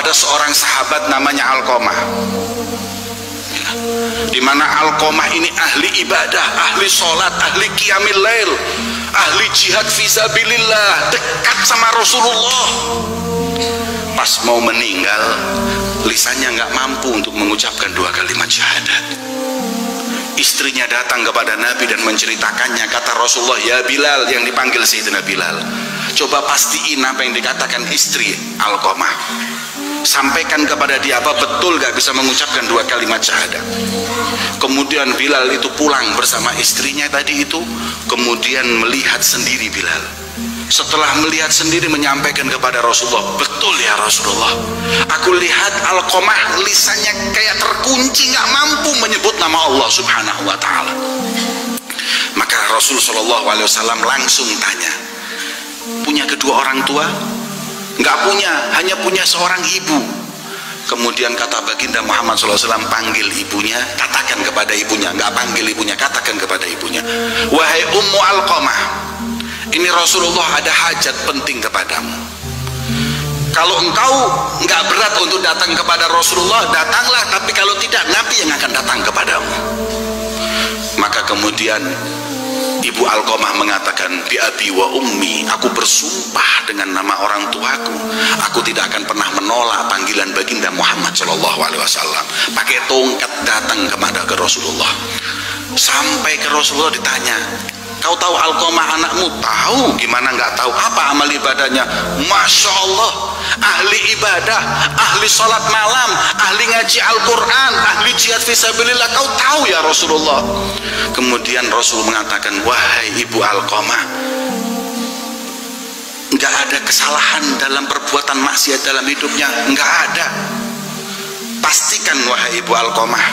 ada seorang sahabat namanya Alqamah, ya, di mana Alqamah ini ahli ibadah, ahli sholat, ahli qiyamil lail, ahli jihad fisabilillah, dekat sama Rasulullah. Pas mau meninggal, lisannya nggak mampu untuk mengucapkan 2 kalimat syahadat. Istrinya datang kepada Nabi dan menceritakannya. Kata Rasulullah, ya Bilal, yang dipanggil Sayyidina Bilal, coba pastiin apa yang dikatakan istri Alqamah, sampaikan kepada dia apa betul gak bisa mengucapkan 2 kalimat syahadat. Kemudian Bilal itu pulang bersama istrinya tadi itu, kemudian melihat sendiri Bilal. Setelah melihat sendiri menyampaikan kepada Rasulullah, betul ya Rasulullah, aku lihat Alqamah lisannya kayak terkunci, gak mampu menyebut nama Allah subhanahu wa ta'ala. Maka Rasul SAW langsung tanya, punya kedua orang tua? Gak punya, hanya punya seorang ibu. Kemudian kata baginda Muhammad SAW, panggil ibunya, katakan kepada ibunya. Gak panggil ibunya, katakan kepada ibunya, wahai Ummu Alqamah, ini Rasulullah ada hajat penting kepadamu. Kalau engkau nggak berat untuk datang kepada Rasulullah, datanglah, tapi kalau tidak, Nabi yang akan datang kepadamu. Maka kemudian Ibu Alqamah mengatakan, bi abi wa ummi, aku bersumpah dengan nama orang tuaku, aku tidak akan pernah menolak panggilan baginda Muhammad SAW. Pakai tongkat datang kepada Rasulullah. Sampai ke Rasulullah ditanya, kau tahu Alqamah anakmu? Tahu, gimana nggak tahu? Apa amal ibadahnya? Masya Allah, ahli ibadah, ahli sholat malam, ahli ngaji Al-Quran, ahli jihad fisabilillah. Kau tahu ya Rasulullah? Kemudian Rasul mengatakan, wahai ibu Alqamah, nggak ada kesalahan dalam perbuatan maksiat dalam hidupnya, nggak ada. Pastikan wahai ibu Alqamah,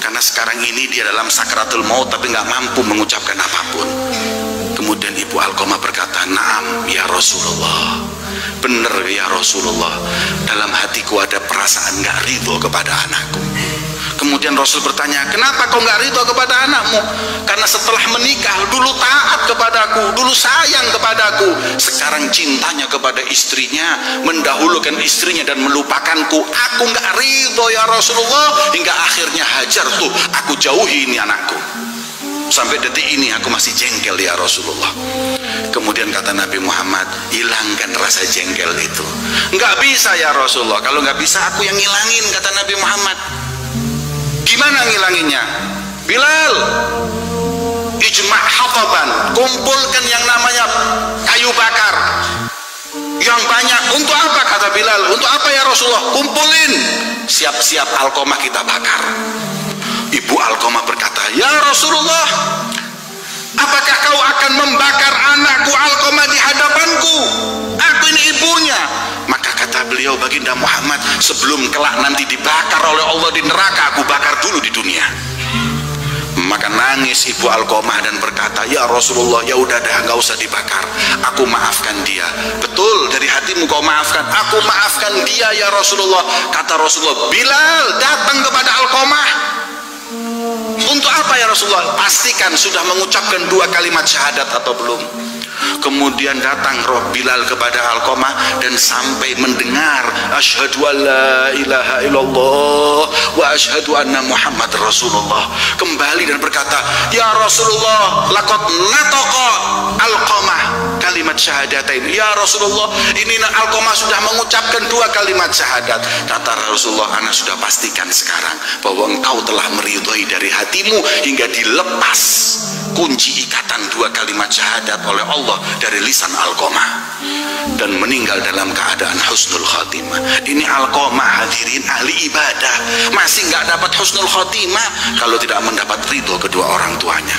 karena sekarang ini dia dalam sakratul maut tapi nggak mampu mengucapkan apapun. Kemudian Ibu Alqamah berkata, naam ya Rasulullah, benar ya Rasulullah, dalam hatiku ada perasaan nggak ridho kepada anakku. Kemudian Rasul bertanya, kenapa kau nggak ridho kepada anakmu? Karena setelah menikah dulu taat kepadaku, dulu sayang kepadaku, sekarang cintanya kepada istrinya, mendahulukan istrinya dan melupakanku. Aku nggak ridho ya Rasulullah, hingga akhirnya hajar tuh, aku jauhi ini anakku. Sampai detik ini aku masih jengkel ya Rasulullah. Kemudian kata Nabi Muhammad, hilangkan rasa jengkel itu. Nggak bisa ya Rasulullah, kalau nggak bisa aku yang ngilangin, kata Nabi Muhammad. Gimana ngilanginnya? Bilal, ijma' hataban, kumpulkan yang namanya kayu bakar yang banyak. Untuk apa, kata Bilal? Untuk apa ya Rasulullah? Kumpulin, siap-siap Alqamah kita bakar. Ibu Alqamah berkata, ya Rasulullah, apakah kau akan membakar anakku Alqamah di hadapanku? Aku ini ibunya. Maka kata beliau, baginda Muhammad, sebelum kelak nanti dibakar oleh Allah di neraka, aku bakar dulu di dunia. Maka nangis Ibu Alqamah dan berkata, ya Rasulullah, ya udah dah, nggak usah dibakar, aku maafkan dia. Betul, dari hatimu kau maafkan? Aku maafkan dia ya Rasulullah. Kata Rasulullah, Bilal datang kepada Alqamah. Untuk apa ya Rasulullah? Pastikan sudah mengucapkan 2 kalimat syahadat atau belum. Kemudian datang roh Bilal kepada Alqamah dan sampai mendengar asyhadu an la ilaha illallah wa asyhadu anna Muhammad Rasulullah, kembali dan berkata, ya Rasulullah, laqad nataqa Alqamah kalimat syahadatain. Ya Rasulullah, ini Alqamah sudah mengucapkan 2 kalimat syahadat. Kata Rasulullah, ana sudah pastikan sekarang bahwa engkau telah meridhoi dari hatimu hingga dilepas kunci ikatan 2 kalimat syahadat oleh Allah dari lisan Alqamah, dan meninggal dalam keadaan husnul khatimah. Ini Alqamah, hadirin, ahli ibadah, masih nggak dapat husnul khatimah kalau tidak mendapat ridho kedua orang tuanya.